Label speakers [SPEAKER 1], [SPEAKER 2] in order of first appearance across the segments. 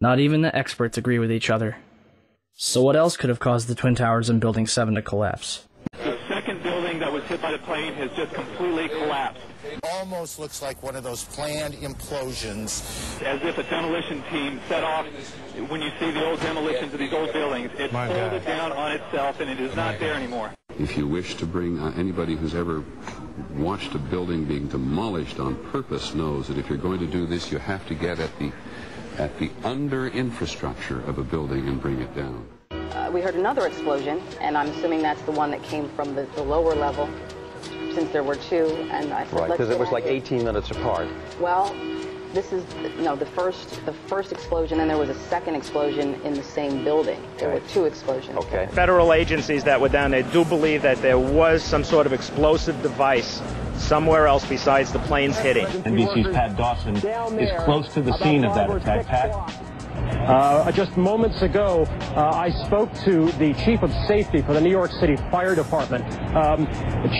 [SPEAKER 1] Not even the experts agree with each other. So what else could have caused the Twin Towers in Building 7 to collapse?
[SPEAKER 2] The second building that was hit by the plane has just completely collapsed.
[SPEAKER 3] It almost looks like one of those planned implosions.
[SPEAKER 2] As if a demolition team set off. When you see the old demolitions of these old buildings, it folded down on itself and it is not there anymore.
[SPEAKER 4] If you wish to bring anybody who's ever watched a building being demolished on purpose knows that if you're going to do this, you have to get at the under infrastructure of a building and bring it down.
[SPEAKER 5] We heard another explosion, and I'm assuming that's the one that came from the lower level, since there were two. And I said,
[SPEAKER 6] right, because it was like 18 minutes apart.
[SPEAKER 5] Well, this is the first explosion, and there was a second explosion in the same building. There were two explosions.
[SPEAKER 6] Okay.
[SPEAKER 7] Federal agencies that were down there do believe that there was some sort of explosive device somewhere else besides the planes hitting.
[SPEAKER 8] NBC's Pat Dawson is close to the scene of that attack. Pat?
[SPEAKER 9] Just moments ago, I spoke to the chief of safety for the New York City Fire Department.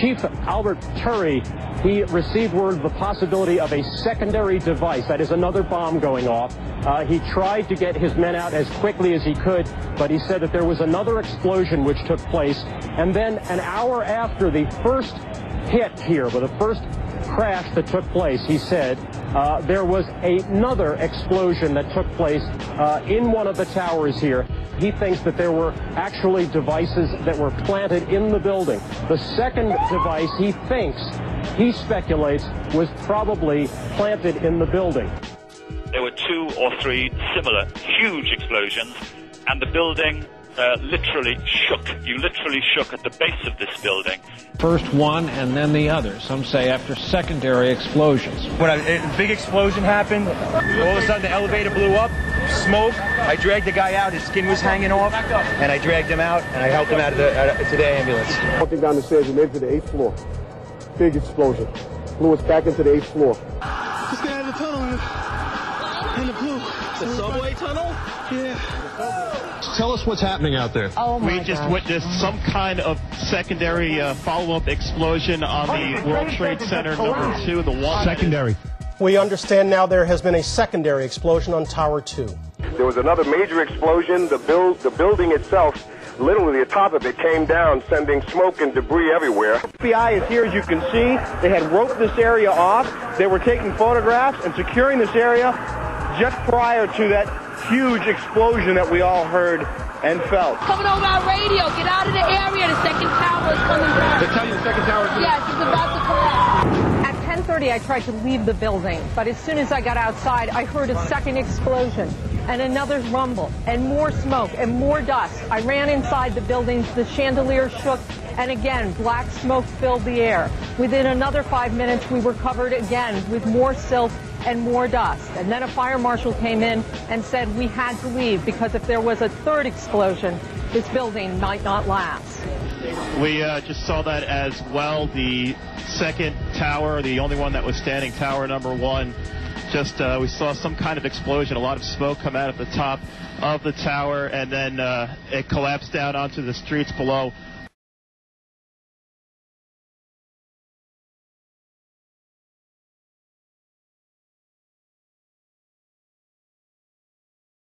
[SPEAKER 9] Chief Albert Turry, he received word of the possibility of a secondary device, that is another bomb going off. He tried to get his men out as quickly as he could, but he said that there was another explosion which took place. And then an hour after the first hit here, with the first crash that took place, he said, there was another explosion that took place in one of the towers here. He thinks that there were actually devices that were planted in the building. The second device, he speculates, was probably planted in the building.
[SPEAKER 10] There were 2 or 3 similar huge explosions, and the building literally shook. You literally shook at the base of this building.
[SPEAKER 8] First one and then the other. Some say after secondary explosions.
[SPEAKER 7] When a big explosion happened, all of a sudden the elevator blew up, smoke. I dragged the guy out. His skin was hanging off, and I dragged him out, and I helped him out to the ambulance.
[SPEAKER 11] Walking down the stairs and into the 8th floor. Big explosion. Blew us back into the 8th floor.
[SPEAKER 12] Just got out of the tunnel and it blew.
[SPEAKER 7] The subway tunnel?
[SPEAKER 12] Yeah.
[SPEAKER 8] Tell us what's happening out there.
[SPEAKER 5] Oh my
[SPEAKER 13] We just witnessed some kind of secondary follow-up explosion on the World Trade Center number 2, the one.
[SPEAKER 8] Secondary.
[SPEAKER 9] We understand now there has been a secondary explosion on Tower 2.
[SPEAKER 11] There was another major explosion. The building itself, literally the top of it came down, sending smoke and debris everywhere.
[SPEAKER 9] FBI is here, as you can see. They had roped this area off. They were taking photographs and securing this area just prior to that huge explosion that we all heard and felt.
[SPEAKER 14] Coming over our radio, get out of the area, the second tower is coming down.
[SPEAKER 11] They tell you the second tower is coming down?
[SPEAKER 14] Yes, it's about to collapse.
[SPEAKER 15] At 10:30, I tried to leave the building, but as soon as I got outside, I heard a second explosion and another rumble and more smoke and more dust. I ran inside the building, the chandelier shook, and again, black smoke filled the air. Within another 5 minutes, we were covered again with more silt and more dust. And then a fire marshal came in and said we had to leave because if there was a third explosion, this building might not last.
[SPEAKER 13] We just saw that as well. The second tower, the only one that was standing, tower number 1, just we saw some kind of explosion, a lot of smoke come out at the top of the tower, and then it collapsed down onto the streets below.